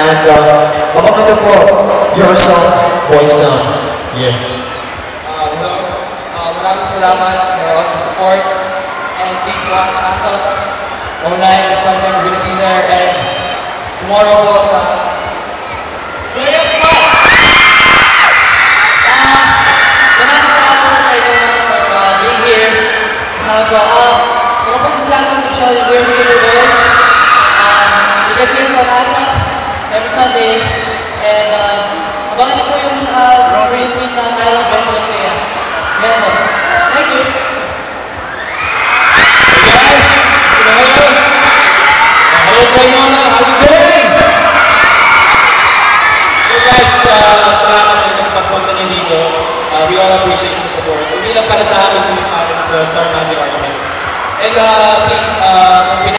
And among other po, your song, Boys Down. Yeah. Hello. Maraming salamat for all the support. And please watch ASOT 09 this summer. We're gonna be there. And tomorrow po sa maraming salamat po sa Maradona for being here. Salamat po. Ako po si Sam Concepcion, and we're the Gamer Boys. You can see us on ASOT every Sunday. And abangan niyo po yung release tweet ng I Love Benny Lafayette. Yan po. Thank you. Hey guys! Gusto na kayo? Hello, Trinona! How you doing? So guys, salamat talaga sa pagpunta niyo dito. We all appreciate the support. Hindi lang para sa amin, kundi para sa Star Magic Artist. And please,